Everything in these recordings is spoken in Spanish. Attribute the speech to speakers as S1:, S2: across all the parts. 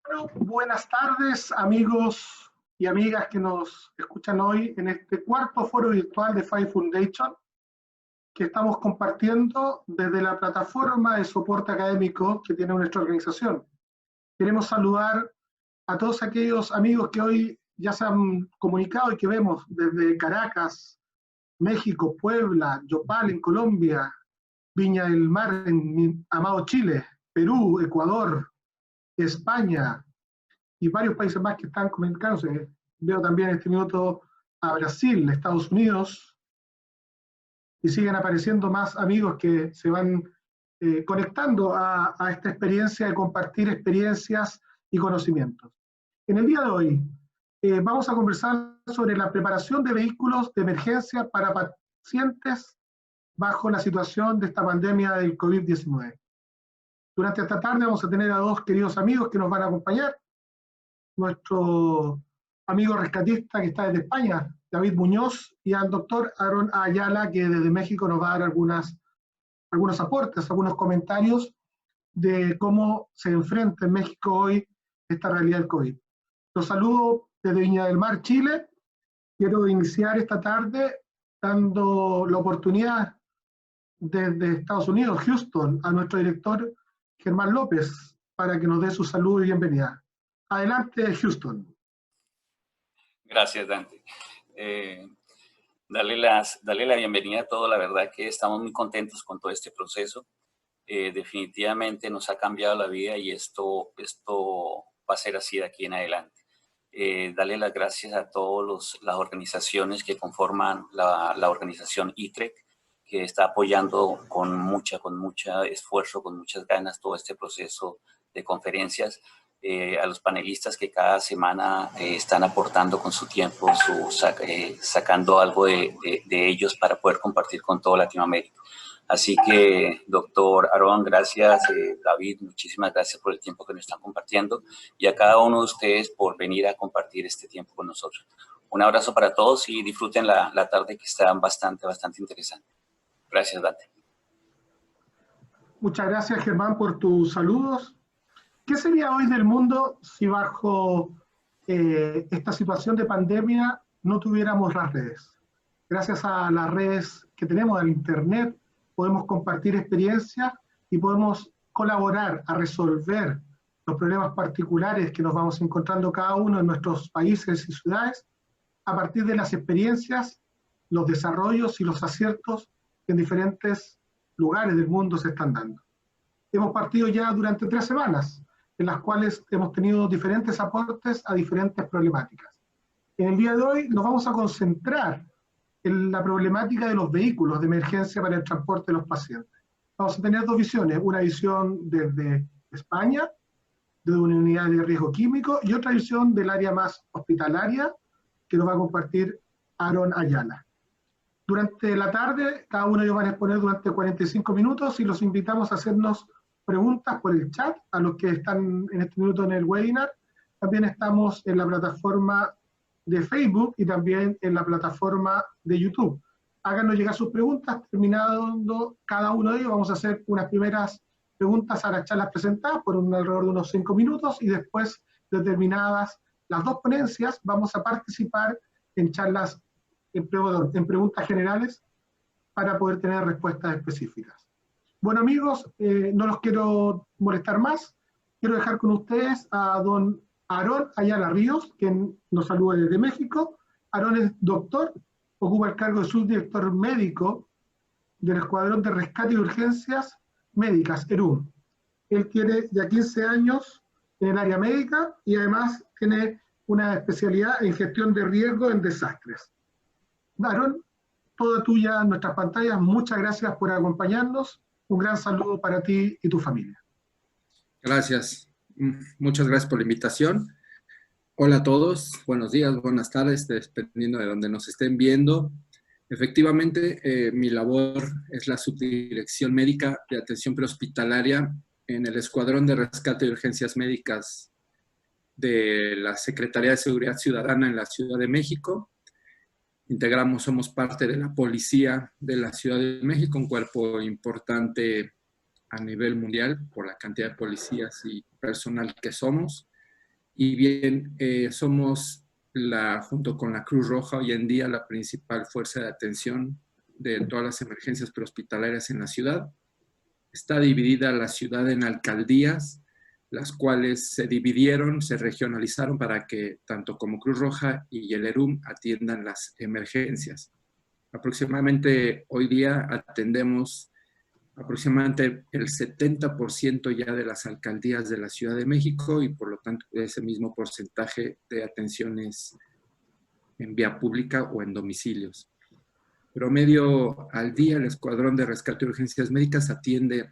S1: Bueno, buenas tardes, amigos y amigas que nos escuchan hoy en este cuarto foro virtual de FAI Foundation, que estamos compartiendo desde la plataforma de soporte académico que tiene nuestra organización. Queremos saludar a todos aquellos amigos que hoy ya se han comunicado y que vemos desde Caracas, México, Puebla, Yopal en Colombia, Viña del Mar en mi amado Chile, Perú, Ecuador, España y varios países más que están comunicándose. Veo también en este minuto a Brasil, Estados Unidos, y siguen apareciendo más amigos que se van conectando a esta experiencia de compartir experiencias y conocimientos. En el día de hoy vamos a conversar sobre la preparación de vehículos de emergencia para pacientes bajo la situación de esta pandemia del COVID-19. Durante esta tarde vamos a tener a dos queridos amigos que nos van a acompañar. Nuestro amigo rescatista que está desde España, David Muñoz, y al doctor Aaron Ayala, que desde México nos va a dar algunos aportes, algunos comentarios de cómo se enfrenta en México hoy esta realidad del COVID. Los saludo desde Viña del Mar, Chile. Quiero iniciar esta tarde dando la oportunidad desde Estados Unidos, Houston, a nuestro director Germán López, para que nos dé su saludo y bienvenida. Adelante, Houston.
S2: Gracias, Dante. Darle la bienvenida a todos. La verdad que estamos muy contentos con todo este proceso. Definitivamente nos ha cambiado la vida y esto va a ser así de aquí en adelante. Darle las gracias a todas las organizaciones que conforman la organización ITREC, que está apoyando con mucho esfuerzo, con muchas ganas todo este proceso de conferencias. A los panelistas que cada semana están aportando con su tiempo, sacando algo de ellos para poder compartir con toda Latinoamérica. Así que, doctor Aaron, gracias. David, muchísimas gracias por el tiempo que nos están compartiendo y a cada uno de ustedes por venir a compartir este tiempo con nosotros. Un abrazo para todos y disfruten la tarde que está bastante interesante. Gracias, Dante.
S1: Muchas gracias, Germán, por tus saludos. ¿Qué sería hoy del mundo si bajo esta situación de pandemia no tuviéramos las redes? Gracias a las redes que tenemos, al Internet, podemos compartir experiencias y podemos colaborar a resolver los problemas particulares que nos vamos encontrando cada uno en nuestros países y ciudades a partir de las experiencias, los desarrollos y los aciertos que en diferentes lugares del mundo se están dando. Hemos partido ya durante 3 semanas, en las cuales hemos tenido diferentes aportes a diferentes problemáticas. En el día de hoy nos vamos a concentrar en la problemática de los vehículos de emergencia para el transporte de los pacientes. Vamos a tener 2 visiones, una visión desde España, de una unidad de riesgo químico, y otra visión del área más hospitalaria, que nos va a compartir Aaron Ayala. Durante la tarde, cada uno de ellos van a exponer durante 45 minutos y los invitamos a hacernos preguntas por el chat a los que están en este minuto en el webinar. También estamos en la plataforma de Facebook y también en la plataforma de YouTube. Háganos llegar sus preguntas. Terminando cada uno de ellos, vamos a hacer unas primeras preguntas a las charlas presentadas por alrededor de unos 5 minutos y después, determinadas las 2 ponencias, vamos a participar en charlas, en preguntas generales para poder tener respuestas específicas. Bueno, amigos, no los quiero molestar más. Quiero dejar con ustedes a don Aaron Ayala Ríos, quien nos saluda desde México. Aaron es doctor, ocupa el cargo de subdirector médico del Escuadrón de Rescate y Urgencias Médicas, ERUM. Él tiene ya 15 años en el área médica y además tiene una especialidad en gestión de riesgo en desastres. Aaron, toda tuya en nuestras pantallas. Muchas gracias por acompañarnos. Un gran saludo para ti y tu familia.
S3: Gracias. Muchas gracias por la invitación. Hola a todos. Buenos días, buenas tardes, dependiendo de donde nos estén viendo. Efectivamente, mi labor es la subdirección médica de atención prehospitalaria en el Escuadrón de Rescate y Urgencias Médicas de la Secretaría de Seguridad Ciudadana en la Ciudad de México. Somos parte de la Policía de la Ciudad de México, un cuerpo importante a nivel mundial por la cantidad de policías y personal que somos. Y bien, somos, junto con la Cruz Roja, hoy en día la principal fuerza de atención de todas las emergencias prehospitalarias en la ciudad. Está dividida la ciudad en alcaldías, las cuales se dividieron, se regionalizaron para que tanto como Cruz Roja y el ERUM atiendan las emergencias. Aproximadamente hoy día atendemos aproximadamente el 70% ya de las alcaldías de la Ciudad de México y por lo tanto ese mismo porcentaje de atenciones en vía pública o en domicilios. Promedio al día, el Escuadrón de Rescate y Urgencias Médicas atiende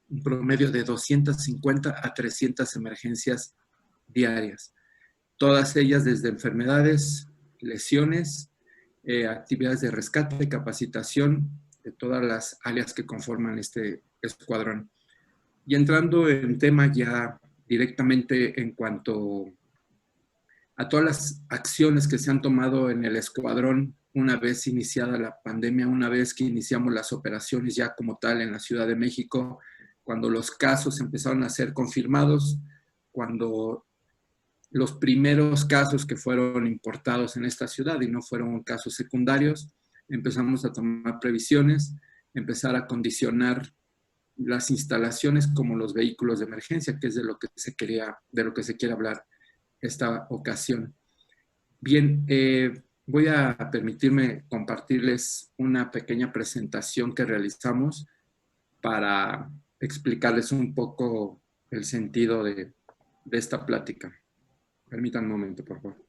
S3: un promedio de 250 a 300 emergencias diarias. Todas ellas desde enfermedades, lesiones, actividades de rescate, capacitación, de todas las áreas que conforman este escuadrón. Y entrando en tema ya directamente en cuanto a todas las acciones que se han tomado en el escuadrón una vez iniciada la pandemia, una vez que iniciamos las operaciones ya como tal en la Ciudad de México, cuando los casos empezaron a ser confirmados, cuando los primeros casos que fueron importados en esta ciudad y no fueron casos secundarios, empezamos a tomar previsiones, empezar a condicionar las instalaciones como los vehículos de emergencia, que es de lo que se quiere hablar esta ocasión. Bien, voy a permitirme compartirles una pequeña presentación que realizamos para explicarles un poco el sentido de esta plática. Permítanme un momento, por favor.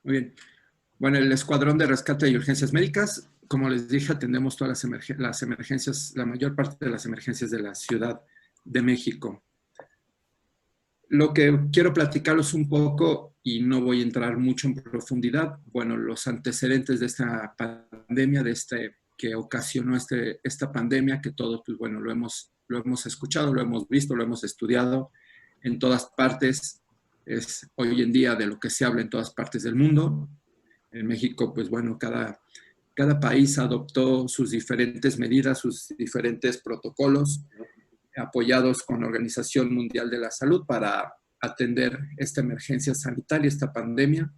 S3: Muy bien. Bueno, el Escuadrón de Rescate y Urgencias Médicas, como les dije, atendemos todas las emergencias, la mayor parte de las emergencias de la Ciudad de México. Lo que quiero platicarles un poco, y no voy a entrar mucho en profundidad, bueno, los antecedentes de esta pandemia, que ocasionó esta pandemia, que todos, pues bueno, lo hemos escuchado, lo hemos visto, lo hemos estudiado en todas partes. Es hoy en día de lo que se habla en todas partes del mundo. En México, pues bueno, cada país adoptó sus diferentes medidas, sus diferentes protocolos, apoyados con la Organización Mundial de la Salud para atender esta emergencia sanitaria, esta pandemia.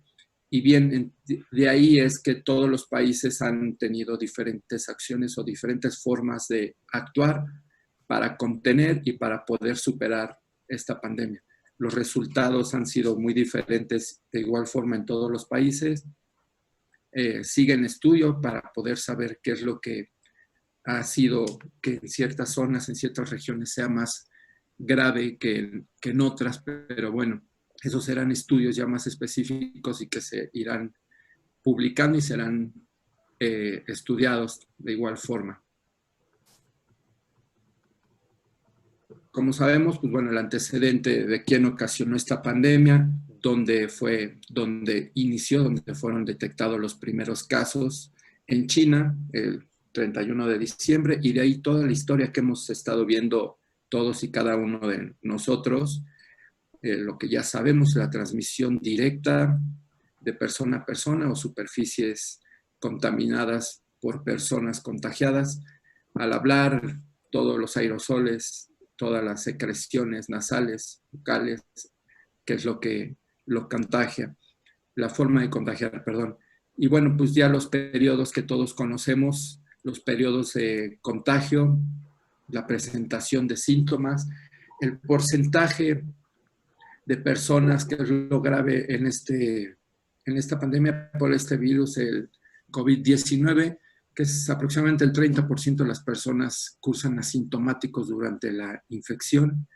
S3: Y bien, de ahí es que todos los países han tenido diferentes acciones o diferentes formas de actuar para contener y para poder superar esta pandemia. Los resultados han sido muy diferentes de igual forma en todos los países. Sigue en estudio para poder saber qué es lo que ha sido que en ciertas zonas, en ciertas regiones sea más grave que en otras, pero bueno, esos serán estudios ya más específicos y que se irán publicando y serán estudiados de igual forma. Como sabemos, pues bueno, el antecedente de quién ocasionó esta pandemia, dónde inició, donde fueron detectados los primeros casos en China, el 31 de diciembre, y de ahí toda la historia que hemos estado viendo todos y cada uno de nosotros, lo que ya sabemos, la transmisión directa de persona a persona o superficies contaminadas por personas contagiadas, al hablar, todos los aerosoles, todas las secreciones nasales, bucales, que es lo que lo contagia, la forma de contagiar, perdón. Y bueno, pues ya los periodos que todos conocemos, los periodos de contagio, la presentación de síntomas, el porcentaje de personas, que es lo grave en esta pandemia por este virus, el COVID-19, que es aproximadamente el 30% de las personas cursan asintomáticos durante la infección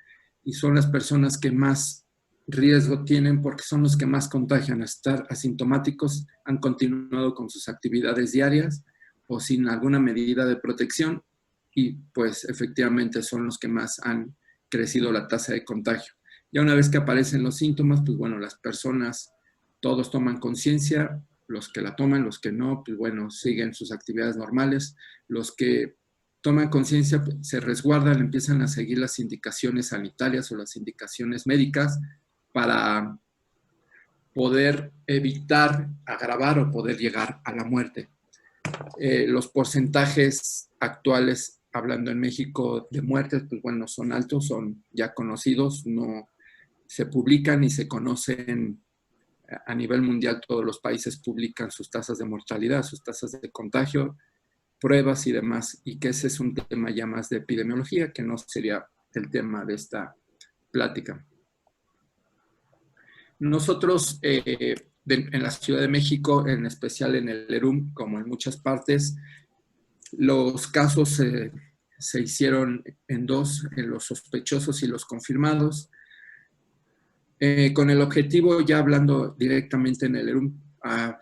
S3: y son las personas que más riesgo tienen porque son los que más contagian. A estar asintomáticos, han continuado con sus actividades diarias o sin alguna medida de protección y pues efectivamente son los que más han crecido la tasa de contagio. Ya una vez que aparecen los síntomas, pues bueno, las personas, todos toman conciencia, los que la toman, los que no, pues bueno, siguen sus actividades normales. Los que toman conciencia se resguardan, empiezan a seguir las indicaciones sanitarias o las indicaciones médicas para poder evitar agravar o poder llegar a la muerte. Los porcentajes actuales, hablando en México, de muertes, pues bueno, son altos, son ya conocidos, no se publican y se conocen a nivel mundial. Todos los países publican sus tasas de mortalidad, sus tasas de contagio, pruebas y demás, y que ese es un tema ya más de epidemiología, que no sería el tema de esta plática. Nosotros en la Ciudad de México, en especial en el ERUM, como en muchas partes, los casos se hicieron en dos, en los sospechosos y los confirmados, con el objetivo, ya hablando directamente en el ERUM, a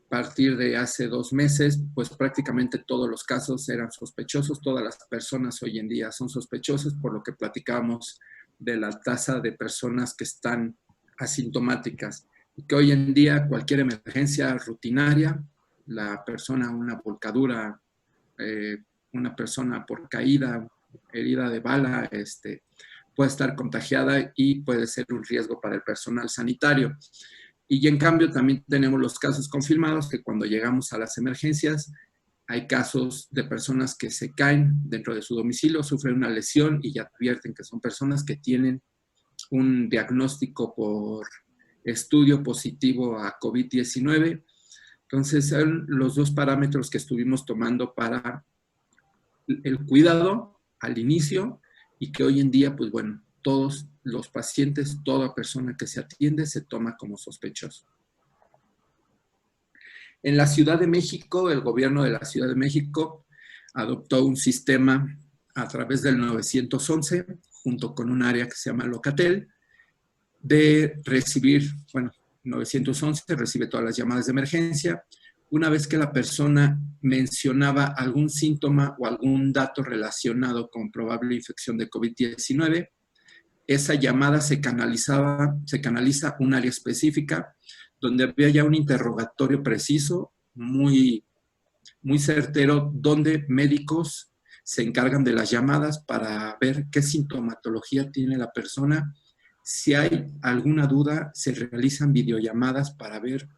S3: partir de hace 2 meses, pues prácticamente todos los casos eran sospechosos, todas las personas hoy en día son sospechosas, por lo que platicábamos de la tasa de personas que están asintomáticas, y que hoy en día cualquier emergencia rutinaria, la persona, una volcadura, una persona por caída, herida de bala, puede estar contagiada y puede ser un riesgo para el personal sanitario. Y en cambio también tenemos los casos confirmados, que cuando llegamos a las emergencias hay casos de personas que se caen dentro de su domicilio, sufren una lesión y ya advierten que son personas que tienen un diagnóstico por estudio positivo a COVID-19. Entonces, son los 2 parámetros que estuvimos tomando para el cuidado al inicio, y que hoy en día, pues bueno, todos los pacientes, toda persona que se atiende se toma como sospechoso. En la Ciudad de México, el gobierno de la Ciudad de México adoptó un sistema a través del 911, junto con un área que se llama Locatel, de recibir, bueno, 911 recibe todas las llamadas de emergencia. Una vez que la persona mencionaba algún síntoma o algún dato relacionado con probable infección de COVID-19, esa llamada se canaliza a un área específica donde había ya un interrogatorio preciso, muy, muy certero, donde médicos se encargan de las llamadas para ver qué sintomatología tiene la persona. Si hay alguna duda, se realizan videollamadas para ver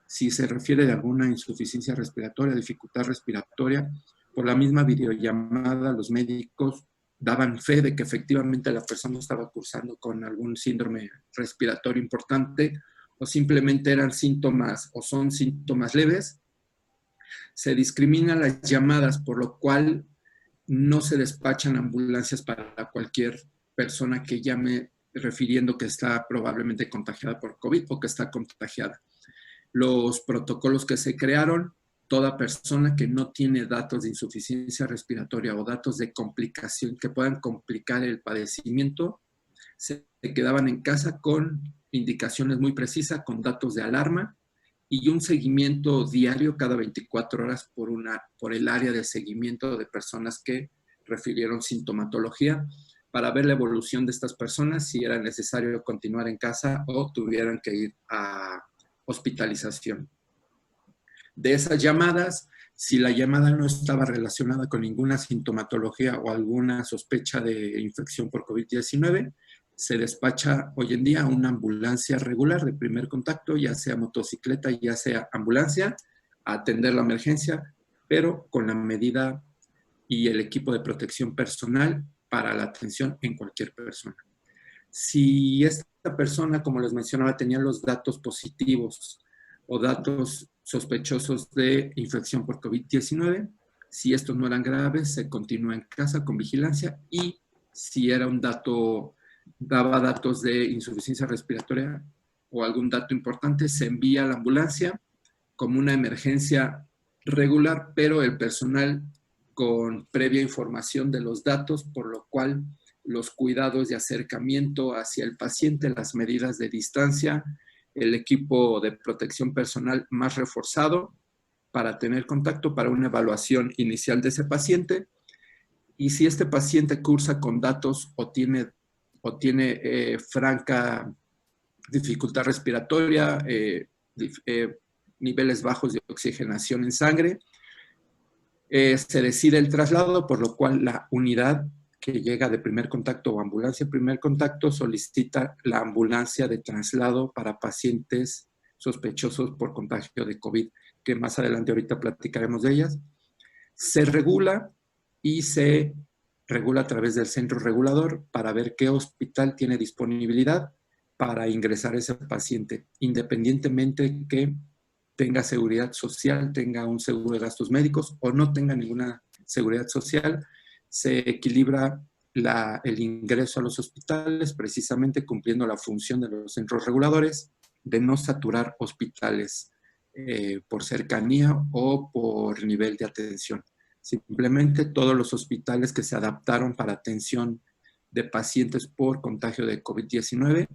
S3: si se refiere de alguna insuficiencia respiratoria, dificultad respiratoria. Por la misma videollamada, los médicos daban fe de que efectivamente la persona estaba cursando con algún síndrome respiratorio importante, o simplemente eran síntomas o son síntomas leves. Se discriminan las llamadas, por lo cual no se despachan ambulancias para cualquier persona que llame refiriendo que está probablemente contagiada por COVID o que está contagiada. Los protocolos que se crearon, toda persona que no tiene datos de insuficiencia respiratoria o datos de complicación que puedan complicar el padecimiento, se quedaban en casa con indicaciones muy precisas, con datos de alarma y un seguimiento diario cada 24 horas por el área de seguimiento de personas que refirieron sintomatología, para ver la evolución de estas personas, si era necesario continuar en casa o tuvieran que ir a hospitalización. De esas llamadas, si la llamada no estaba relacionada con ninguna sintomatología o alguna sospecha de infección por COVID-19, se despacha hoy en día una ambulancia regular de primer contacto, ya sea motocicleta, ya sea ambulancia, a atender la emergencia, pero con la medida y el equipo de protección personal para la atención en cualquier persona. Si esta persona, como les mencionaba, tenía los datos positivos o datos sospechosos de infección por COVID-19, si estos no eran graves, se continúa en casa con vigilancia, y si era un dato, daba datos de insuficiencia respiratoria o algún dato importante, se envía a la ambulancia como una emergencia regular, pero el personal con previa información de los datos, por lo cual los cuidados de acercamiento hacia el paciente, las medidas de distancia, el equipo de protección personal más reforzado para tener contacto para una evaluación inicial de ese paciente. Y si este paciente cursa con datos o tiene franca dificultad respiratoria, niveles bajos de oxigenación en sangre. Se decide el traslado, por lo cual la unidad que llega de primer contacto o ambulancia de primer contacto solicita la ambulancia de traslado para pacientes sospechosos por contagio de COVID, que más adelante ahorita platicaremos de ellas. Se regula y se regula a través del centro regulador para ver qué hospital tiene disponibilidad para ingresar a ese paciente, independientemente que tenga seguridad social, tenga un seguro de gastos médicos o no tenga ninguna seguridad social. Se equilibra el ingreso a los hospitales, precisamente cumpliendo la función de los centros reguladores de no saturar hospitales por cercanía o por nivel de atención. Simplemente todos los hospitales que se adaptaron para atención de pacientes por contagio de COVID-19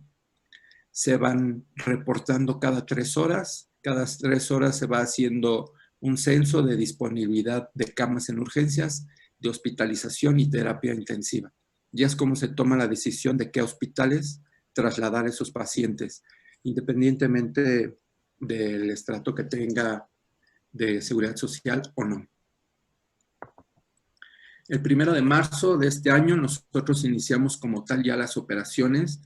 S3: se van reportando cada 3 horas. Cada 3 horas se va haciendo un censo de disponibilidad de camas en urgencias, de hospitalización y terapia intensiva. Ya es como se toma la decisión de qué hospitales trasladar a esos pacientes, independientemente del estrato que tenga de seguridad social o no. El 1 de marzo de este año nosotros iniciamos como tal ya las operaciones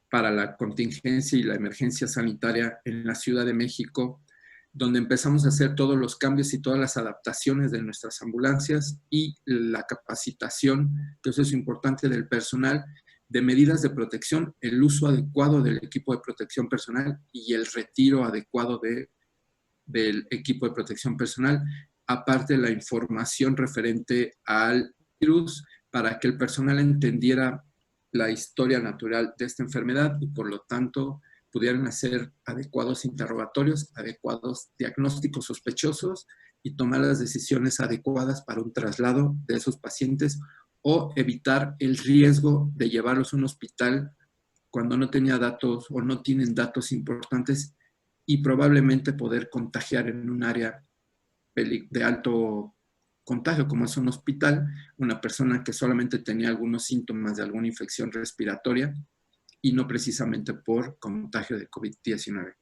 S3: para la contingencia y la emergencia sanitaria en la Ciudad de México, donde empezamos a hacer todos los cambios y todas las adaptaciones de nuestras ambulancias y la capacitación, que eso es importante, del personal, de medidas de protección, el uso adecuado del equipo de protección personal y el retiro adecuado del equipo de protección personal, aparte de la información referente al virus, para que el personal entendiera la historia natural de esta enfermedad y por lo tanto pudieran hacer adecuados interrogatorios, adecuados diagnósticos sospechosos y tomar las decisiones adecuadas para un traslado de esos pacientes o evitar el riesgo de llevarlos a un hospital cuando no tenía datos o no tienen datos importantes y probablemente poder contagiar en un área de alto contagio, como es un hospital, una persona que solamente tenía algunos síntomas de alguna infección respiratoria y no precisamente por contagio de COVID-19.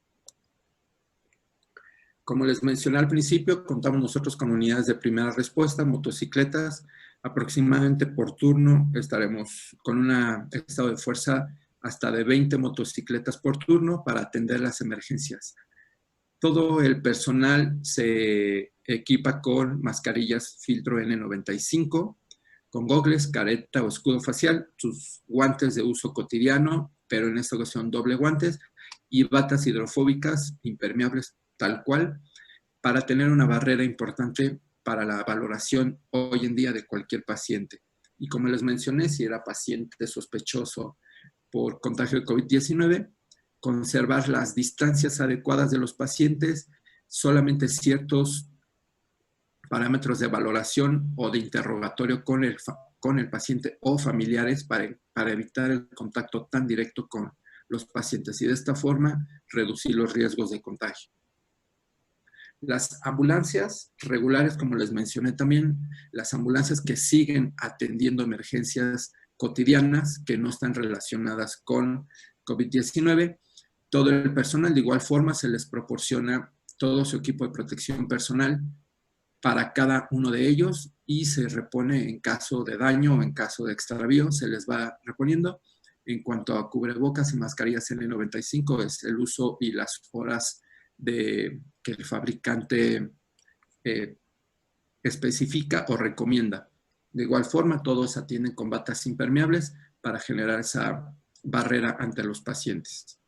S3: Como les mencioné al principio, contamos nosotros con unidades de primera respuesta, motocicletas, aproximadamente por turno estaremos con un estado de fuerza hasta de 20 motocicletas por turno para atender las emergencias. Todo el personal se equipa con mascarillas filtro N95, con gogles, careta o escudo facial, sus guantes de uso cotidiano, pero en esta ocasión doble guantes, y batas hidrofóbicas impermeables tal cual, para tener una barrera importante para la valoración hoy en día de cualquier paciente. Y como les mencioné, si era paciente sospechoso por contagio de COVID-19, conservar las distancias adecuadas de los pacientes, solamente ciertos parámetros de valoración o de interrogatorio con el paciente o familiares para evitar el contacto tan directo con los pacientes y de esta forma reducir los riesgos de contagio. Las ambulancias regulares, como les mencioné también, las ambulancias que siguen atendiendo emergencias cotidianas que no están relacionadas con COVID-19, todo el personal de igual forma se les proporciona todo su equipo de protección personal para cada uno de ellos y se repone en caso de daño o en caso de extravío, se les va reponiendo. En cuanto a cubrebocas y mascarillas N95, es el uso y las horas que el fabricante especifica o recomienda. De igual forma, todos atienden con batas impermeables para generar esa barrera ante los pacientes.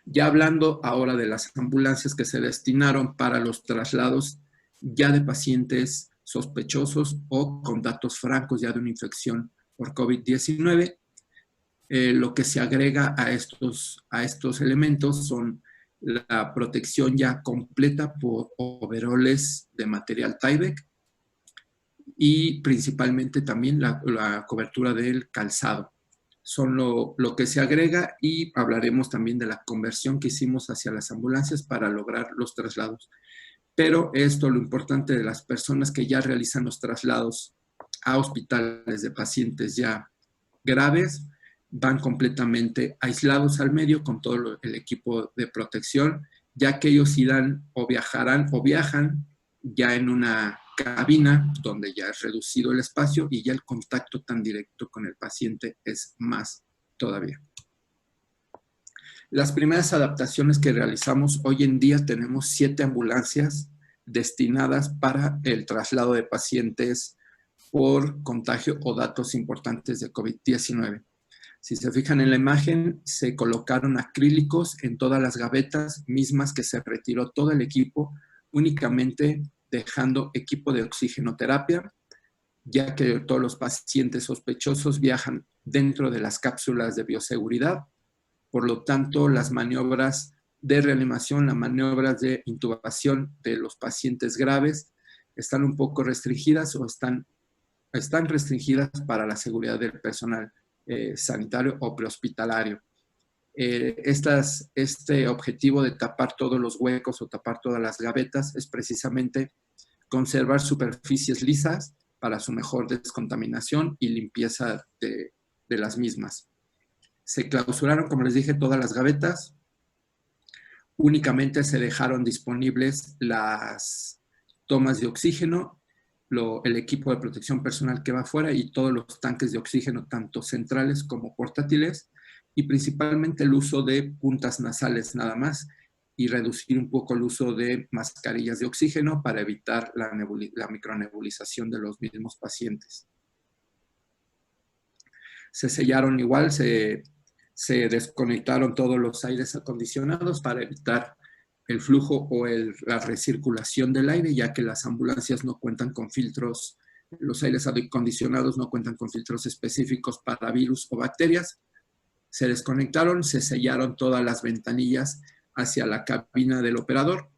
S3: Ya hablando ahora de las ambulancias que se destinaron para los traslados ya de pacientes sospechosos o con datos francos ya de una infección por COVID-19, lo que se agrega a estos elementos son la protección ya completa por overoles de material Tyvek y principalmente también la cobertura del calzado. Son lo que se agrega y hablaremos también de la conversión que hicimos hacia las ambulancias para lograr los traslados. Pero esto, lo importante de las personas que ya realizan los traslados a hospitales de pacientes ya graves, van completamente aislados al medio con todo el equipo de protección ya que ellos irán o viajarán o viajan ya en una cabina donde ya es reducido el espacio y ya el contacto tan directo con el paciente es más todavía. Las primeras adaptaciones que realizamos, hoy en día tenemos 7 ambulancias destinadas para el traslado de pacientes por contagio o datos importantes de COVID-19. Si se fijan en la imagen, se colocaron acrílicos en todas las gavetas mismas que se retiró todo el equipo, únicamente dejando equipo de oxigenoterapia, ya que todos los pacientes sospechosos viajan dentro de las cápsulas de bioseguridad. Por lo tanto, las maniobras de reanimación, las maniobras de intubación de los pacientes graves están un poco restringidas o están restringidas para la seguridad del personal sanitario o prehospitalario. Este objetivo de tapar todos los huecos o tapar todas las gavetas es precisamente conservar superficies lisas para su mejor descontaminación y limpieza de las mismas. Se clausuraron, como les dije, todas las gavetas. Únicamente se dejaron disponibles las tomas de oxígeno, el equipo de protección personal que va afuera y todos los tanques de oxígeno, tanto centrales como portátiles, y principalmente el uso de puntas nasales nada más, y reducir un poco el uso de mascarillas de oxígeno para evitar la micronebulización de los mismos pacientes. Se sellaron igual, se desconectaron todos los aires acondicionados para evitar el flujo o la recirculación del aire, ya que las ambulancias no cuentan con filtros, los aires acondicionados no cuentan con filtros específicos para virus o bacterias. Se desconectaron, se sellaron todas las ventanillas hacia la cabina del operador,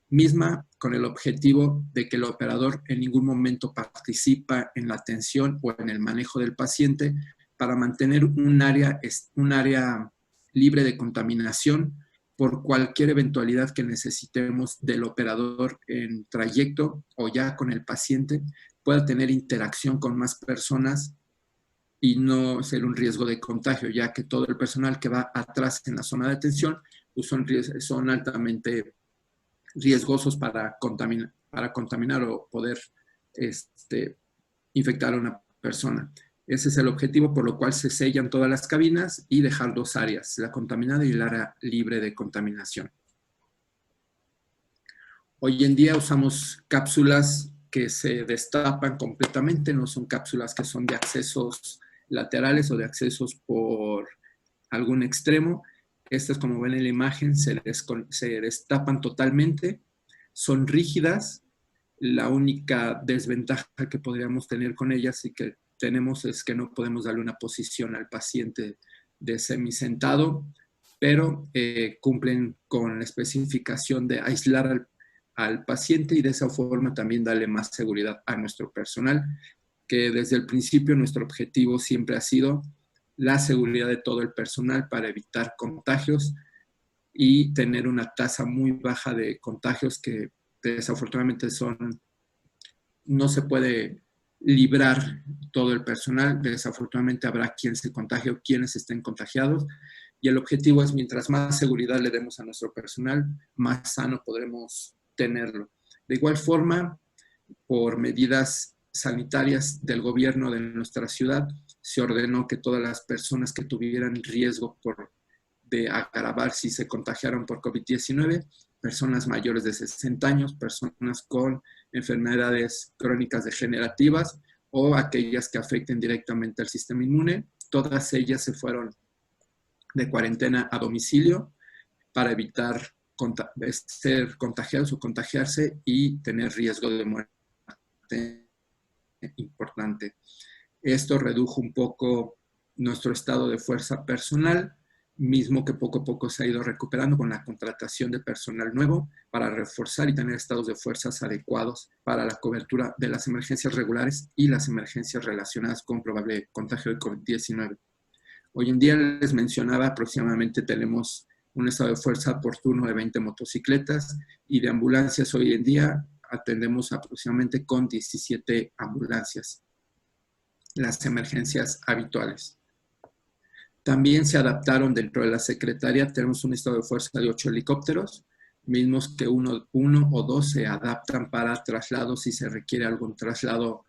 S3: misma con el objetivo de que el operador en ningún momento participa en la atención o en el manejo del paciente para mantener un área libre de contaminación por cualquier eventualidad que necesitemos del operador en trayecto o ya con el paciente, pueda tener interacción con más personas y no ser un riesgo de contagio, ya que todo el personal que va atrás en la zona de atención pues son altamente riesgosos para contaminar o poder infectar a una persona. Ese es el objetivo por lo cual se sellan todas las cabinas y dejar 2 áreas, la contaminada y el área libre de contaminación. Hoy en día usamos cápsulas que se destapan completamente, no son cápsulas que son de accesos laterales o de accesos por algún extremo. Estas, como ven en la imagen, se destapan totalmente, son rígidas. La única desventaja que podríamos tener con ellas y que tenemos es que no podemos darle una posición al paciente de semisentado, pero cumplen con la especificación de aislar al paciente y de esa forma también darle más seguridad a nuestro personal, que desde el principio nuestro objetivo siempre ha sido la seguridad de todo el personal para evitar contagios y tener una tasa muy baja de contagios que desafortunadamente no se puede librar todo el personal. Desafortunadamente habrá quien se contagie o quienes estén contagiados y el objetivo es mientras más seguridad le demos a nuestro personal, más sano podremos tenerlo. De igual forma, por medidas sanitarias del gobierno de nuestra ciudad, se ordenó que todas las personas que tuvieran riesgo de agravar si se contagiaron por COVID-19, personas mayores de 60 años, personas con enfermedades crónicas degenerativas o aquellas que afecten directamente al sistema inmune, todas ellas se fueron de cuarentena a domicilio para evitar ser contagiados o contagiarse y tener riesgo de muerte importante. Esto redujo un poco nuestro estado de fuerza personal, mismo que poco a poco se ha ido recuperando con la contratación de personal nuevo para reforzar y tener estados de fuerzas adecuados para la cobertura de las emergencias regulares y las emergencias relacionadas con probable contagio de COVID-19. Hoy en día, les mencionaba, aproximadamente tenemos un estado de fuerza por turno de 20 motocicletas y de ambulancias hoy en día atendemos aproximadamente con 17 ambulancias las emergencias habituales. También se adaptaron dentro de la Secretaría, tenemos un estado de fuerza de 8 helicópteros, mismos que uno o dos se adaptan para traslados si se requiere algún traslado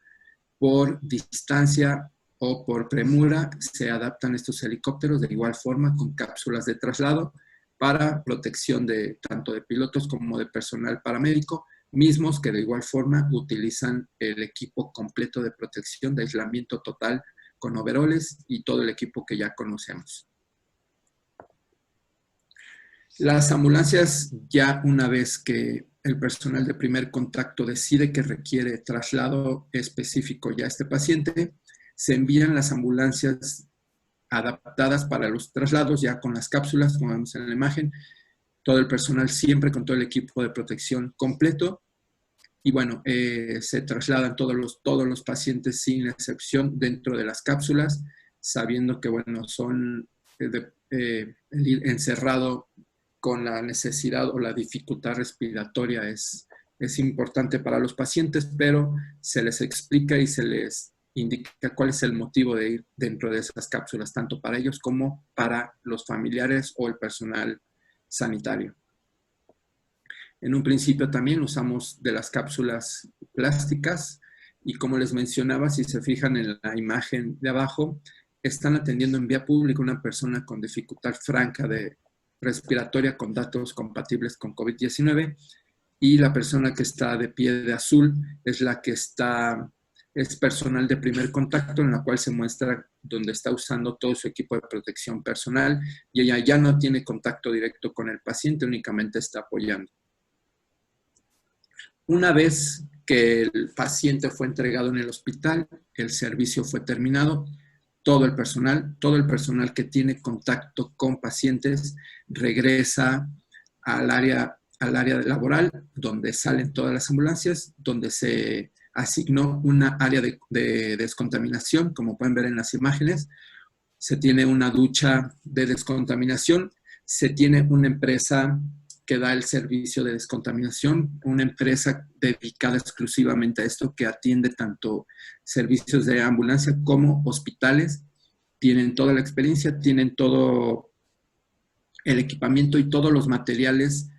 S3: por distancia o por premura. Se adaptan estos helicópteros de igual forma con cápsulas de traslado para protección de tanto de pilotos como de personal paramédico, mismos que de igual forma utilizan el equipo completo de protección de aislamiento total con overoles y todo el equipo que ya conocemos. Las ambulancias, ya una vez que el personal de primer contacto decide que requiere traslado específico ya a este paciente, se envían las ambulancias adaptadas para los traslados, ya con las cápsulas, como vemos en la imagen, todo el personal siempre con todo el equipo de protección completo. Y bueno, se trasladan todos los pacientes sin excepción dentro de las cápsulas, sabiendo que, bueno, son encerrado con la necesidad o la dificultad respiratoria es importante para los pacientes, pero se les explica y se les indica cuál es el motivo de ir dentro de esas cápsulas, tanto para ellos como para los familiares o el personal sanitario. En un principio también usamos de las cápsulas plásticas y, como les mencionaba, si se fijan en la imagen de abajo, están atendiendo en vía pública una persona con dificultad franca de respiratoria con datos compatibles con COVID-19, y la persona que está de pie de azul es la que es personal de primer contacto, en la cual se muestra donde está usando todo su equipo de protección personal, y ella ya no tiene contacto directo con el paciente, únicamente está apoyando. Una vez que el paciente fue entregado en el hospital, el servicio fue terminado, todo el personal que tiene contacto con pacientes regresa al área laboral, donde salen todas las ambulancias, donde se asignó una área de descontaminación, como pueden ver en las imágenes. Se tiene una ducha de descontaminación, se tiene una empresa que da el servicio de descontaminación, una empresa dedicada exclusivamente a esto, que atiende tanto servicios de ambulancia como hospitales. Tienen toda la experiencia, tienen todo el equipamiento y todos los materiales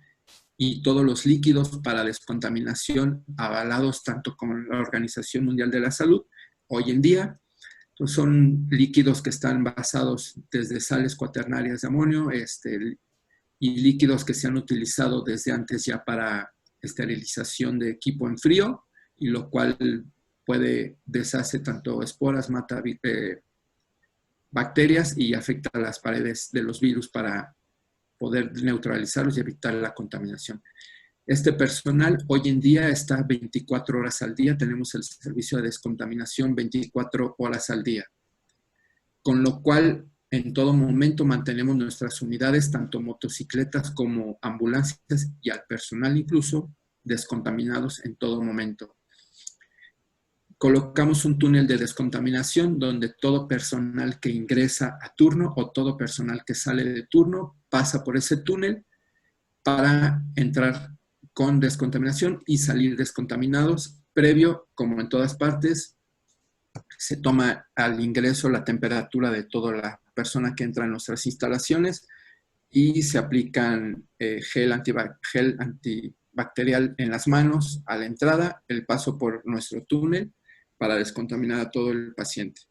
S3: y todos los líquidos para descontaminación avalados tanto con la Organización Mundial de la Salud. Hoy en día, pues son líquidos que están basados desde sales cuaternarias de amonio, y líquidos que se han utilizado desde antes ya para esterilización de equipo en frío, y lo cual deshace tanto esporas, mata bacterias y afecta a las paredes de los virus para poder neutralizarlos y evitar la contaminación. Este personal hoy en día está 24 horas al día, tenemos el servicio de descontaminación 24 horas al día, con lo cual en todo momento mantenemos nuestras unidades, tanto motocicletas como ambulancias, y al personal incluso, descontaminados en todo momento. Colocamos un túnel de descontaminación donde todo personal que ingresa a turno o todo personal que sale de turno pasa por ese túnel para entrar con descontaminación y salir descontaminados. Previo, como en todas partes, se toma al ingreso la temperatura de toda la persona que entra en nuestras instalaciones y se aplican gel antibacterial en las manos a la entrada, el paso por nuestro túnel para descontaminar a todo el paciente,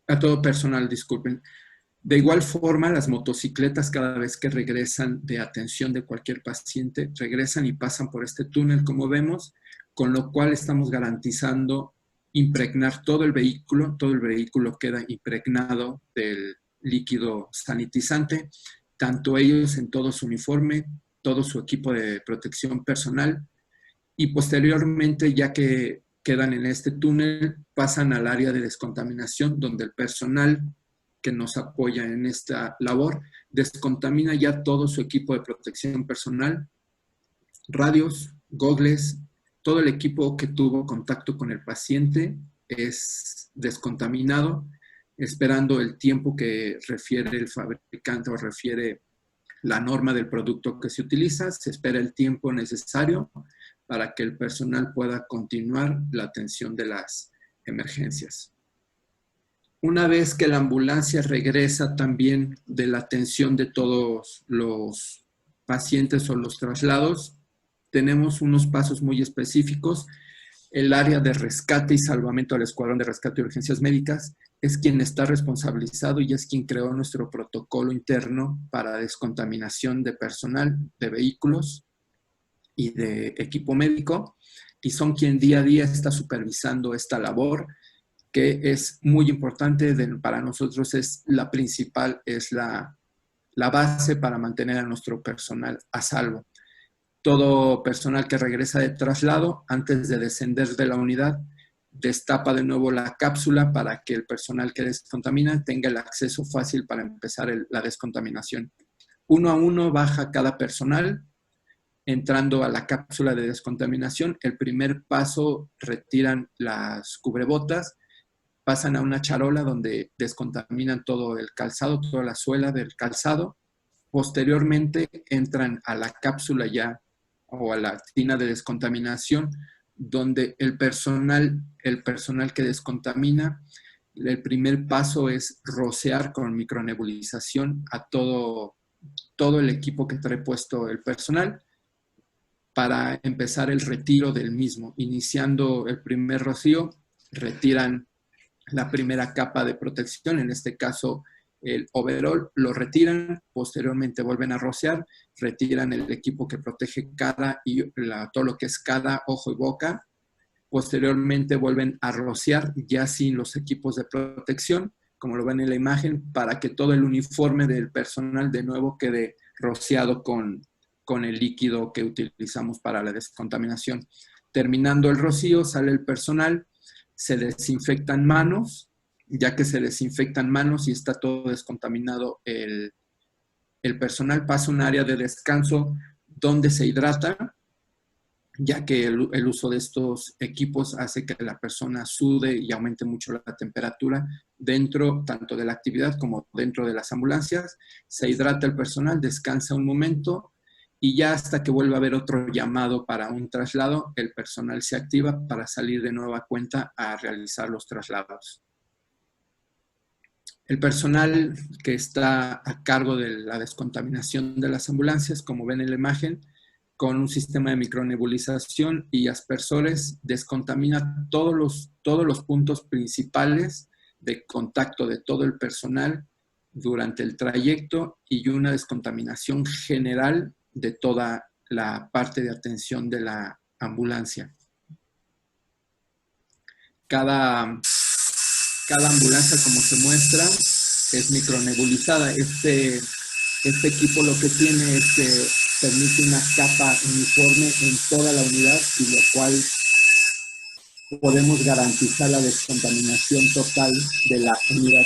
S3: a todo personal, disculpen. De igual forma, las motocicletas, cada vez que regresan de atención de cualquier paciente, regresan y pasan por este túnel, como vemos, con lo cual estamos garantizando impregnar todo el vehículo queda impregnado del líquido sanitizante, tanto ellos en todo su uniforme, todo su equipo de protección personal, y posteriormente, ya que quedan en este túnel, pasan al área de descontaminación, donde el personal que nos apoya en esta labor descontamina ya todo su equipo de protección personal, radios, gogles, todo el equipo que tuvo contacto con el paciente es descontaminado, esperando el tiempo que refiere el fabricante o refiere la norma del producto que se utiliza. Se espera el tiempo necesario para que el personal pueda continuar la atención de las emergencias. Una vez que la ambulancia regresa también de la atención de todos los pacientes o los traslados, tenemos unos pasos muy específicos. El área de rescate y salvamento del Escuadrón de Rescate y Urgencias Médicas es quien está responsabilizado y es quien creó nuestro protocolo interno para descontaminación de personal, de vehículos y de equipo médico, y son quien día a día está supervisando esta labor, que es muy importante. Para nosotros es la principal, es la base para mantener a nuestro personal a salvo. Todo personal que regresa de traslado, antes de descender de la unidad, destapa de nuevo la cápsula para que el personal que descontamina tenga el acceso fácil para empezar la descontaminación. Uno a uno baja cada personal, entrando a la cápsula de descontaminación. El primer paso, retiran las cubrebotas, pasan a una charola donde descontaminan todo el calzado, toda la suela del calzado. Posteriormente entran a la cápsula ya, o a la tina de descontaminación, donde el personal que descontamina, el primer paso es rociar con micronebulización a todo el equipo que trae puesto el personal para empezar el retiro del mismo. Iniciando el primer rocío, retiran la primera capa de protección, en este caso el overall, lo retiran, posteriormente vuelven a rociar, retiran el equipo que protege cara y todo lo que es cara, ojo y boca, posteriormente vuelven a rociar ya sin los equipos de protección, como lo ven en la imagen, para que todo el uniforme del personal de nuevo quede rociado con el líquido que utilizamos para la descontaminación. Terminando el rocío, sale el personal, se desinfectan manos. Ya que se desinfectan manos y está todo descontaminado, el personal pasa a un área de descanso donde se hidrata, ya que el uso de estos equipos hace que la persona sude y aumente mucho la temperatura dentro tanto de la actividad como dentro de las ambulancias. Se hidrata el personal, descansa un momento y ya hasta que vuelva a haber otro llamado para un traslado, el personal se activa para salir de nueva cuenta a realizar los traslados. El personal que está a cargo de la descontaminación de las ambulancias, como ven en la imagen, con un sistema de micronebulización y aspersores, descontamina todos los puntos principales de contacto de todo el personal durante el trayecto y una descontaminación general de toda la parte de atención de la ambulancia. Cada ambulancia, como se muestra, es micronebulizada. Este equipo lo que tiene es que permite una capa uniforme en toda la unidad, y lo cual podemos garantizar la descontaminación total de la unidad.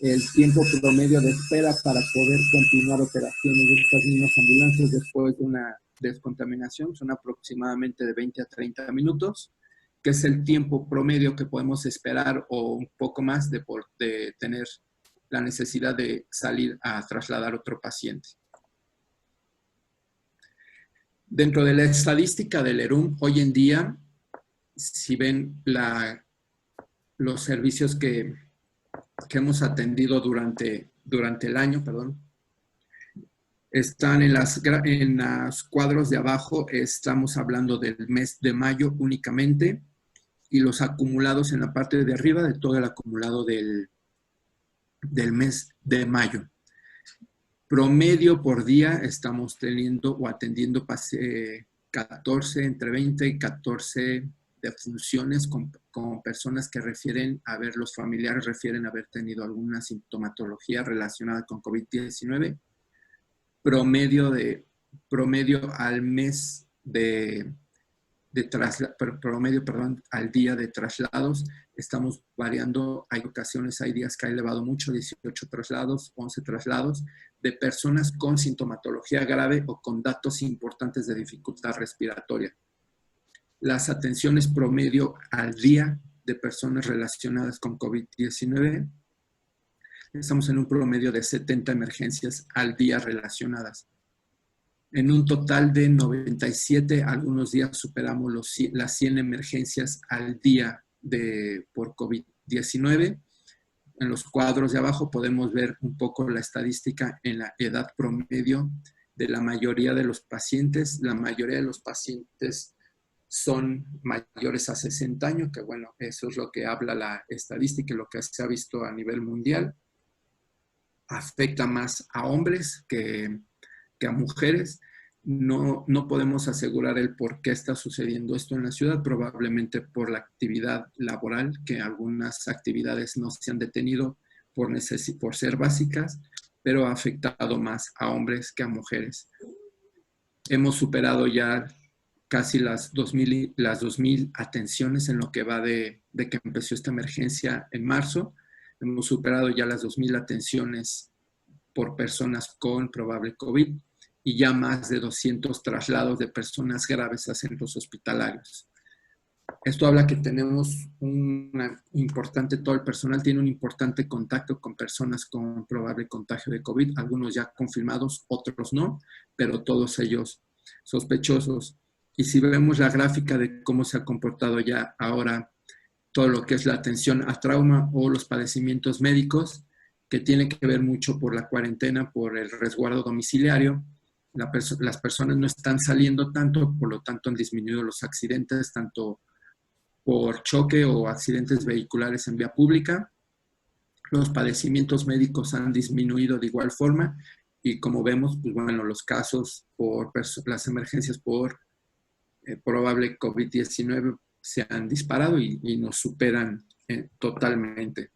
S3: El tiempo promedio de espera para poder continuar operaciones de estas mismas ambulancias después de una descontaminación son aproximadamente de 20 a 30 minutos, que es el tiempo promedio que podemos esperar o un poco más de tener la necesidad de salir a trasladar otro paciente. Dentro de la estadística del ERUM, hoy en día, si ven los servicios que hemos atendido durante el año, están en los cuadros de abajo, estamos hablando del mes de mayo únicamente, y los acumulados en la parte de arriba de todo el acumulado del mes de mayo. Promedio por día estamos teniendo o atendiendo 14, entre 20 y 14 defunciones con personas que los familiares refieren haber tenido alguna sintomatología relacionada con COVID-19. Promedio al mes al día de traslados, estamos variando. Hay ocasiones, hay días que ha elevado mucho, 18 traslados, 11 traslados de personas con sintomatología grave o con datos importantes de dificultad respiratoria. Las atenciones promedio al día de personas relacionadas con COVID-19, estamos en un promedio de 70 emergencias al día relacionadas. En un total de 97, algunos días superamos las 100 emergencias al día por COVID-19. En los cuadros de abajo podemos ver un poco la estadística en la edad promedio de la mayoría de los pacientes. La mayoría de los pacientes son mayores a 60 años, que bueno, eso es lo que habla la estadística y lo que se ha visto a nivel mundial. Afecta más a hombres que a mujeres. No podemos asegurar el por qué está sucediendo esto en la ciudad, probablemente por la actividad laboral, que algunas actividades no se han detenido por ser básicas, pero ha afectado más a hombres que a mujeres. Hemos superado ya casi las 2,000 atenciones en lo que va de que empezó esta emergencia en marzo. Hemos superado ya las 2,000 atenciones por personas con probable COVID y ya más de 200 traslados de personas graves a centros hospitalarios. Esto habla que tenemos todo el personal tiene un importante contacto con personas con probable contagio de COVID, algunos ya confirmados, otros no, pero todos ellos sospechosos. Y si vemos la gráfica de cómo se ha comportado ya ahora todo lo que es la atención a trauma o los padecimientos médicos, que tiene que ver mucho por la cuarentena, por el resguardo domiciliario, las personas no están saliendo tanto, por lo tanto han disminuido los accidentes, tanto por choque o accidentes vehiculares en vía pública. Los padecimientos médicos han disminuido de igual forma y como vemos, pues bueno, los casos por las emergencias por probable COVID-19 se han disparado y nos superan totalmente.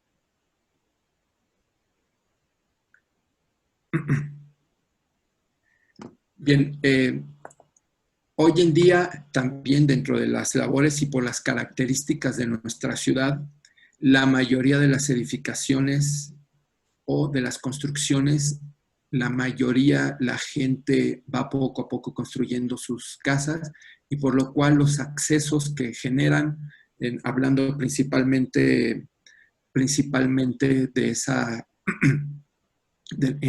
S3: Bien, hoy en día también dentro de las labores y por las características de nuestra ciudad, la mayoría de las edificaciones o de las construcciones, la mayoría, la gente va poco a poco construyendo sus casas y por lo cual los accesos que generan, hablando principalmente de esa...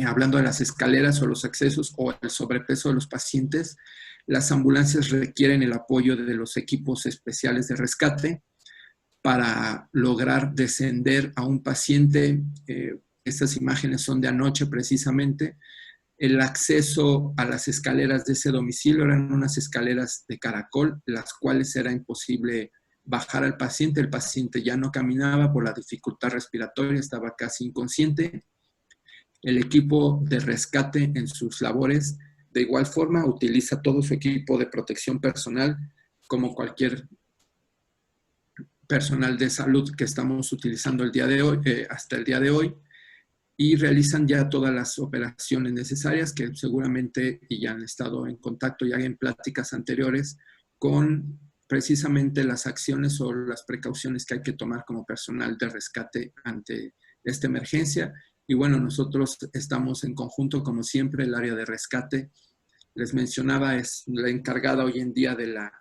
S3: hablando de las escaleras o los accesos o el sobrepeso de los pacientes, las ambulancias requieren el apoyo de los equipos especiales de rescate para lograr descender a un paciente. Estas imágenes son de anoche precisamente. El acceso a las escaleras de ese domicilio eran unas escaleras de caracol, las cuales era imposible bajar al paciente. El paciente ya no caminaba por la dificultad respiratoria, estaba casi inconsciente. El equipo de rescate en sus labores, de igual forma, utiliza todo su equipo de protección personal, como cualquier personal de salud que estamos utilizando el día de hoy, hasta el día de hoy, y realizan ya todas las operaciones necesarias que seguramente ya han estado en contacto ya en pláticas anteriores con precisamente las acciones o las precauciones que hay que tomar como personal de rescate ante esta emergencia. Y bueno, nosotros estamos en conjunto, como siempre, el área de rescate, les mencionaba, es la encargada hoy en día de la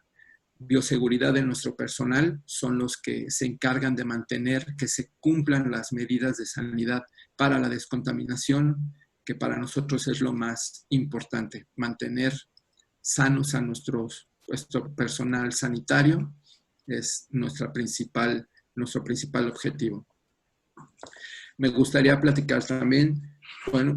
S3: bioseguridad de nuestro personal, son los que se encargan de mantener que se cumplan las medidas de sanidad para la descontaminación, que para nosotros es lo más importante, mantener sanos a nuestro personal sanitario, es nuestro principal objetivo. Me gustaría platicar también, bueno,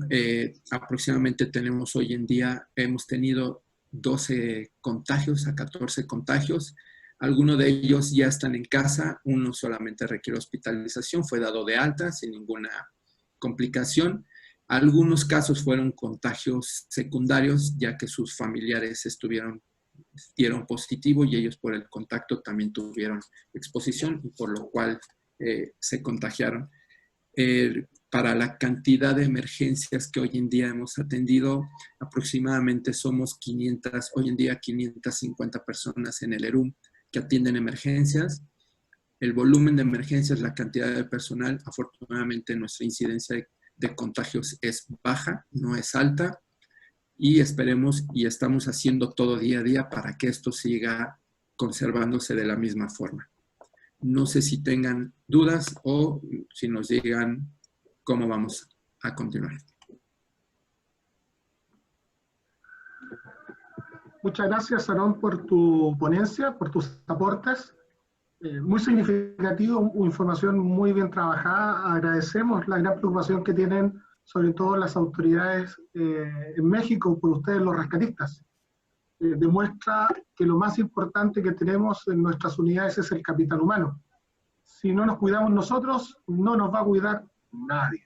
S3: aproximadamente tenemos hoy en día, hemos tenido 12 contagios a 14 contagios. Algunos de ellos ya están en casa, uno solamente requiere hospitalización, fue dado de alta sin ninguna complicación. Algunos casos fueron contagios secundarios, ya que sus familiares dieron positivo y ellos por el contacto también tuvieron exposición y por lo cual se contagiaron. Para la cantidad de emergencias que hoy en día hemos atendido, aproximadamente somos 500, hoy en día 550 personas en el ERUM que atienden emergencias. El volumen de emergencias, la cantidad de personal, afortunadamente nuestra incidencia de contagios es baja, no es alta, y esperemos y estamos haciendo todo día a día para que esto siga conservándose de la misma forma. No sé si tengan dudas o si nos digan cómo vamos a continuar.
S1: Muchas gracias, Aarón, por tu ponencia, por tus aportes. Muy significativo, información muy bien trabajada. Agradecemos la gran preocupación que tienen sobre todo las autoridades en México, por ustedes los rescatistas. Demuestra que lo más importante que tenemos en nuestras unidades es el capital humano. Si no nos cuidamos nosotros, no nos va a cuidar nadie.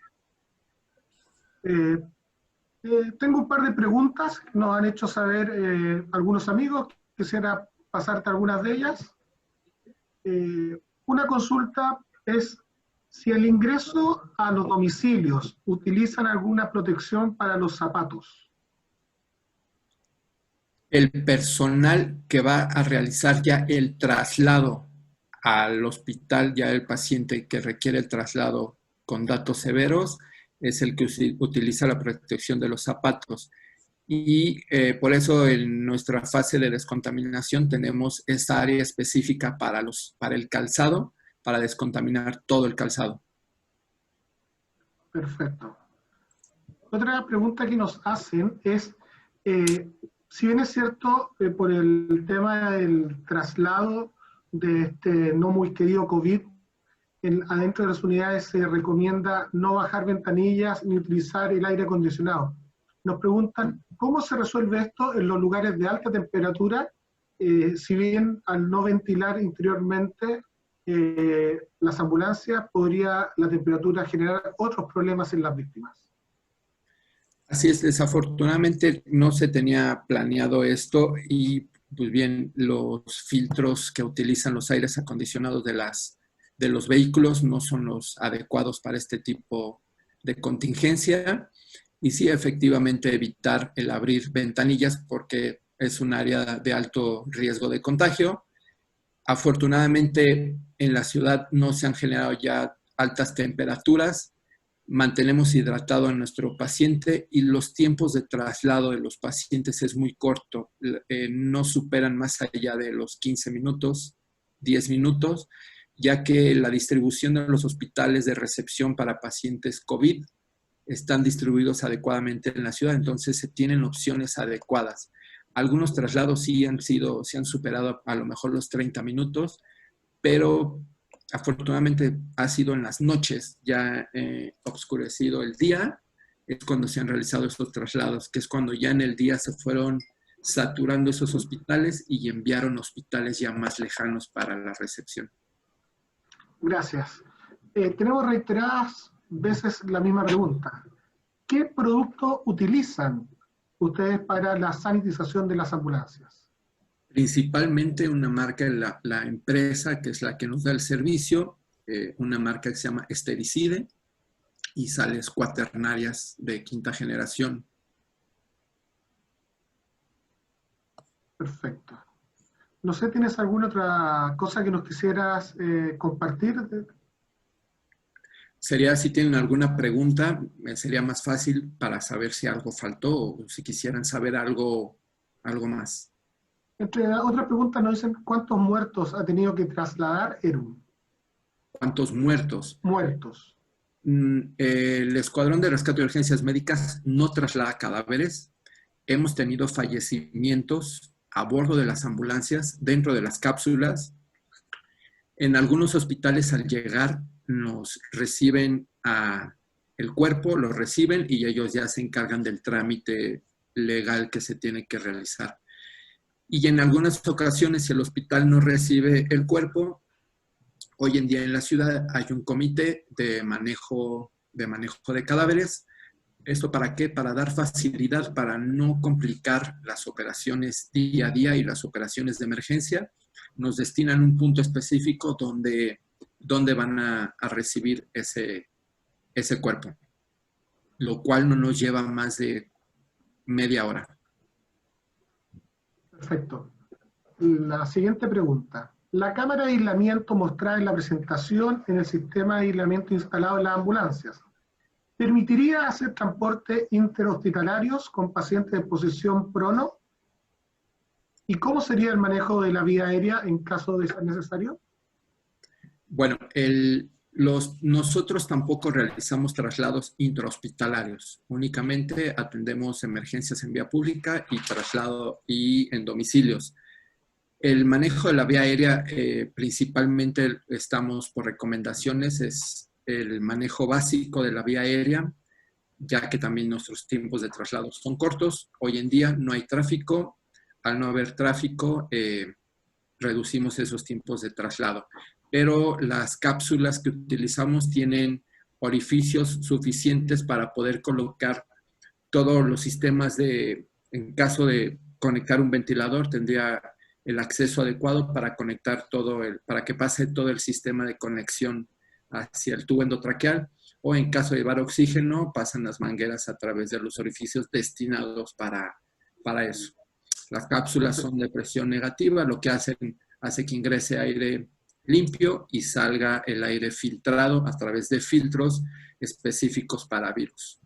S1: Tengo un par de preguntas que nos han hecho saber algunos amigos. Quisiera pasarte algunas de ellas. Una consulta es si al ingreso a los domicilios utilizan alguna protección para los zapatos.
S3: El personal que va a realizar ya el traslado al hospital, ya el paciente que requiere el traslado con datos severos, es el que utiliza la protección de los zapatos. Y por eso en nuestra fase de descontaminación tenemos esta área específica para el calzado, para descontaminar todo el calzado.
S1: Perfecto. Otra pregunta que nos hacen es, si bien es cierto, por el tema del traslado de este no muy querido COVID, adentro de las unidades se recomienda no bajar ventanillas ni utilizar el aire acondicionado. Nos preguntan, ¿cómo se resuelve esto en los lugares de alta temperatura, si bien al no ventilar interiormente las ambulancias, podría la temperatura generar otros problemas en las víctimas?
S3: Así es, desafortunadamente no se tenía planeado esto y pues bien, los filtros que utilizan los aires acondicionados de los vehículos no son los adecuados para este tipo de contingencia. Y sí, efectivamente, evitar el abrir ventanillas porque es un área de alto riesgo de contagio. Afortunadamente, en la ciudad no se han generado ya altas temperaturas. Mantenemos hidratado a nuestro paciente y los tiempos de traslado de los pacientes es muy corto. No superan más allá de los 15 minutos, 10 minutos, ya que la distribución de los hospitales de recepción para pacientes COVID están distribuidos adecuadamente en la ciudad, entonces se tienen opciones adecuadas. Algunos traslados sí han superado a lo mejor los 30 minutos, pero afortunadamente ha sido en las noches, ya oscurecido el día, es cuando se han realizado estos traslados, que es cuando ya en el día se fueron saturando esos hospitales y enviaron hospitales ya más lejanos para la recepción.
S1: Gracias. Tenemos reiteradas veces la misma pregunta. ¿Qué producto utilizan ustedes para la sanitización de las ambulancias?
S3: Principalmente una marca, la empresa que es la que nos da el servicio, una marca que se llama Estericide y sales cuaternarias de quinta generación.
S1: Perfecto. No sé, ¿tienes alguna otra cosa que nos quisieras compartir?
S3: Sería, si tienen alguna pregunta, sería más fácil para saber si algo faltó o si quisieran saber algo más.
S1: Entre otras preguntas nos dicen, ¿cuántos muertos ha tenido que trasladar ERUM?
S3: ¿Cuántos muertos?
S1: Muertos.
S3: El Escuadrón de Rescate de Urgencias Médicas no traslada cadáveres. Hemos tenido fallecimientos a bordo de las ambulancias, dentro de las cápsulas. En algunos hospitales al llegar nos reciben el cuerpo, lo reciben y ellos ya se encargan del trámite legal que se tiene que realizar. Y en algunas ocasiones, si el hospital no recibe el cuerpo, hoy en día en la ciudad hay un comité de manejo de cadáveres. ¿Esto para qué? Para dar facilidad, para no complicar las operaciones día a día y las operaciones de emergencia. Nos destinan un punto específico donde van a recibir ese cuerpo, lo cual no nos lleva más de media hora.
S1: Perfecto. La siguiente pregunta. La cámara de aislamiento mostrada en la presentación en el sistema de aislamiento instalado en las ambulancias, ¿permitiría hacer transporte interhospitalarios con pacientes en posición prono? ¿Y cómo sería el manejo de la vía aérea en caso de ser necesario?
S3: Bueno, nosotros tampoco realizamos traslados intrahospitalarios. Únicamente atendemos emergencias en vía pública y traslado y en domicilios. El manejo de la vía aérea, principalmente estamos por recomendaciones, es el manejo básico de la vía aérea, ya que también nuestros tiempos de traslado son cortos. Hoy en día no hay tráfico. Al no haber tráfico, reducimos esos tiempos de traslado. Pero las cápsulas que utilizamos tienen orificios suficientes para poder colocar todos los sistemas en caso de conectar un ventilador, tendría el acceso adecuado para conectar para que pase todo el sistema de conexión hacia el tubo endotraqueal, o en caso de llevar oxígeno, pasan las mangueras a través de los orificios destinados para eso. Las cápsulas son de presión negativa, lo que hace que ingrese aire limpio y salga el aire filtrado a través de filtros específicos para virus.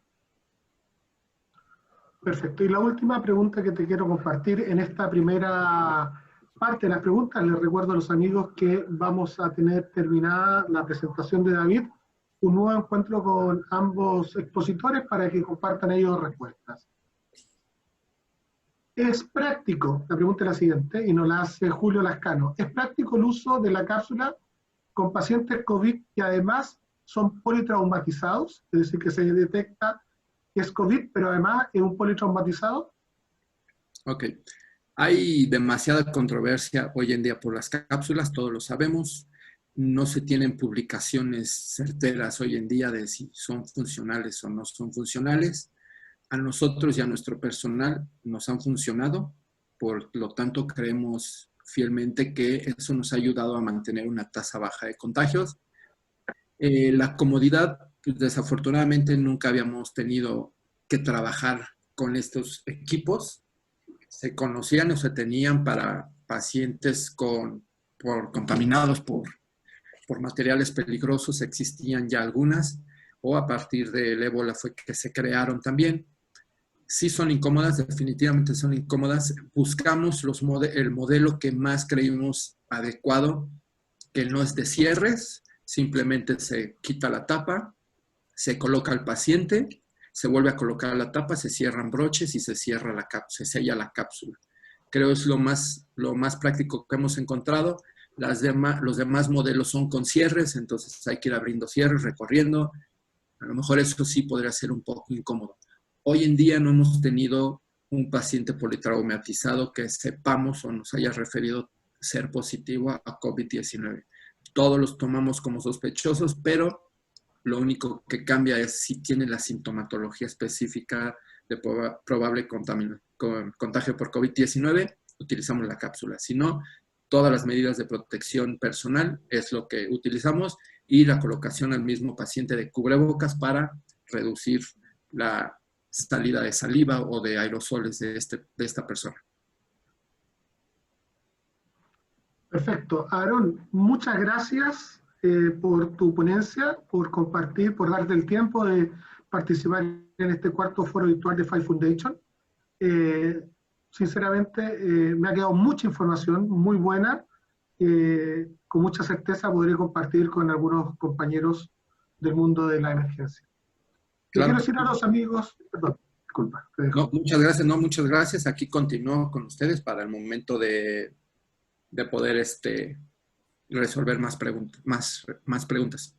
S1: Perfecto. Y la última pregunta que te quiero compartir en esta primera parte de las preguntas, les recuerdo a los amigos que vamos a tener terminada la presentación de David, un nuevo encuentro con ambos expositores para que compartan ellos respuestas. ¿Es práctico? La pregunta es la siguiente, y nos la hace Julio Lascano. ¿Es práctico el uso de la cápsula con pacientes COVID que además son politraumatizados? Es decir, que se detecta que es COVID, pero además es un politraumatizado.
S3: Ok. Hay demasiada controversia hoy en día por las cápsulas, todos lo sabemos. No se tienen publicaciones certeras hoy en día de si son funcionales o no son funcionales. A nosotros y a nuestro personal nos han funcionado, por lo tanto creemos fielmente que eso nos ha ayudado a mantener una tasa baja de contagios. La comodidad, pues, desafortunadamente nunca habíamos tenido que trabajar con estos equipos. Se conocían o se tenían para pacientes contaminados por materiales peligrosos, existían ya algunas, o a partir del ébola fue que se crearon también. Sí son incómodas, definitivamente son incómodas. Buscamos el modelo que más creímos adecuado, que no es de cierres, simplemente se quita la tapa, se coloca al paciente, se vuelve a colocar la tapa, se cierran broches y se cierra se sella la cápsula. Creo es lo más práctico que hemos encontrado. Los demás modelos son con cierres, entonces hay que ir abriendo cierres, recorriendo. A lo mejor eso sí podría ser un poco incómodo. Hoy en día no hemos tenido un paciente politraumatizado que sepamos o nos haya referido ser positivo a COVID-19. Todos los tomamos como sospechosos, pero lo único que cambia es si tiene la sintomatología específica de probable contagio por COVID-19, utilizamos la cápsula. Si no, todas las medidas de protección personal es lo que utilizamos y la colocación al mismo paciente de cubrebocas para reducir la salida de saliva o de aerosoles de esta persona.
S1: Perfecto. Aarón, muchas gracias por tu ponencia, por compartir, por darte el tiempo de participar en este cuarto foro virtual de Five Foundation. Sinceramente, me ha quedado mucha información muy buena. Con mucha certeza podré compartir con algunos compañeros del mundo de la emergencia. Claro. Quiero decir a los amigos, perdón, disculpa.
S3: No, muchas gracias. Aquí continúo con ustedes para el momento de poder resolver más preguntas.